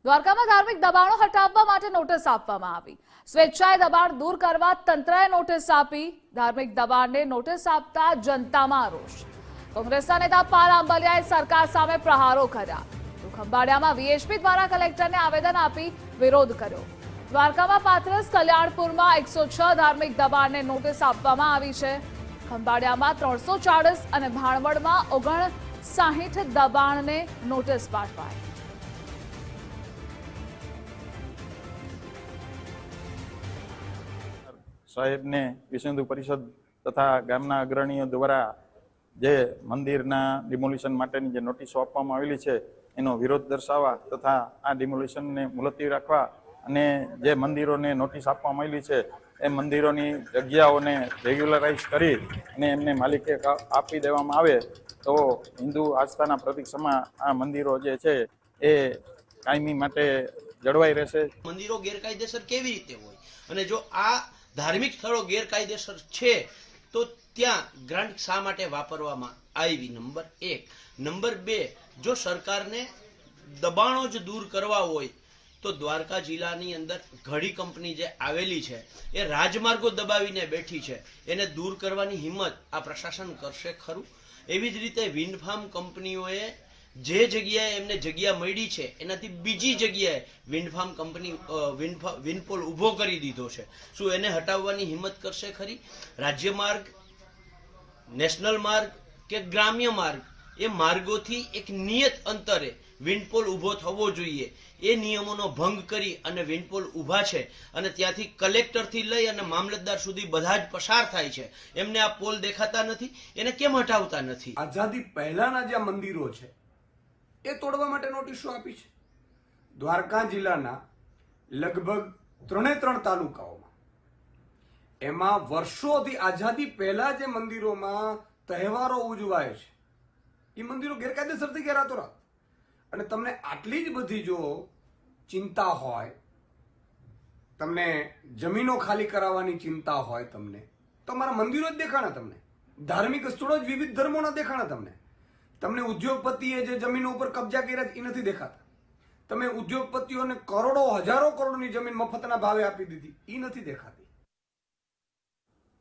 દ્વારકામાં ધાર્મિક દબાણો હટાવવા માટે નોટિસ આપવામાં આવી। સ્વેચ્છાએ દબાણ દૂર કરવા તંત્રએ નોટિસ આપી। ધાર્મિક દબાણને નોટિસ આપતા જનતામાં રોષ। કોંગ્રેસના નેતા પાલ આંબલિયાએ સરકાર સામે પ્રહારો કર્યા। તો ખંભાળિયામાં વીએચપી દ્વારા કલેક્ટરને આવેદન આપી વિરોધ કર્યો। દ્વારકામાં 35, કલ્યાણપુરમાં 106 ધાર્મિક દબાણને નોટિસ આપવામાં આવી છે। ખંભાળિયામાં 340 અને ભાણવડમાં 59 દબાણને નોટિસ પાઠવાઈ। સાહેબને વિશ્વ હિન્દુ પરિષદ તથા ગામના અગ્રણીઓ દ્વારા જે મંદિરના ડિમોલિશન માટેની જે નોટિસો આપવામાં આવેલી છે એનો વિરોધ દર્શાવવા તથા આ ડિમોલિશનને મુલતવી રાખવા અને જે મંદિરોને નોટિસ આપવામાં આવેલી છે એ મંદિરોની જગ્યાઓને રેગ્યુલરાઇઝ કરી અને એમને માલિકે આપી દેવામાં આવે તો હિન્દુ આસ્થાના પ્રતીક સમા આ મંદિરો જે છે એ કાયમી માટે જળવાઈ રહેશે। મંદિરો ગેરકાયદેસર કેવી રીતે હોય અને જો આ ધાર્મિક સ્થળો ગેરકાયદેસર છે તો ત્યાં ગ્રાન્ટ શા માટે વાપરવામાં આવી? નંબર 1। નંબર 2, જો સરકારને દબાણો જ દૂર કરવા હોય તો દ્વારકા જિલ્લાની અંદર ઘડી કંપની જે આવેલી છે એ રાજમાર્ગો દબાવીને બેઠી છે, એને દૂર કરવાની હિંમત આ પ્રશાસન કરશે ખરું? એવી જ રીતે વિન્ડ ફાર્મ કંપનીઓએ જે જગ્યાએ એમને જગ્યા મળી છે એનાથી બીજી જગ્યાએ વિન્ડ ફાર્મ કંપની વિન્ડપોલ ઊભો કરી દીધો છે, શું એને હટાવવાની હિંમત કરશે ખરી? રાજ્ય માર્ગ, નેશનલ માર્ગ કે ગ્રામ્ય માર્ગ, એ માર્ગોથી એક નિયત અંતરે વિન્ડપોલ ઊભો થવો જોઈએ। એ નિયમોનો ભંગ કરી અને વિન્ડપોલ ઊભા છે અને ત્યાંથી કલેક્ટરથી લઈ અને મામલતદાર સુધી બધા જ પસાર થાય છે, એમને આ પોલ દેખાતા નથી? એને કેમ હટાવતા નથી? આઝાદી પહેલાના જે મંદિરો છે એ તોડવા માટે નોટિસો આપી છે। દ્વારકા જિલ્લાના લગભગ 3 તાલુકાઓમાં એમાં વર્ષોથી આઝાદી પહેલા જે મંદિરોમાં તહેવારો ઉજવાય છે એ મંદિરો ગેરકાયદેસર થઈ ગયા રાતોરાત। અને તમને આટલી જ બધી જો ચિંતા હોય, તમને જમીનો ખાલી કરાવવાની ચિંતા હોય તમને, તો અમારા મંદિરો જ દેખાણા, તમને ધાર્મિક સ્થળો જ વિવિધ ધર્મોના દેખાણા, તમને ઉદ્યોગપતિએ જે જમીનો ઉપર કબજા કર્યા એ નથી દેખાતા, તમે ઉદ્યોગપતિઓને કરોડો હજારો કરોડની જમીન મફતના ભાવે આપી દીધી એ નથી દેખાતી।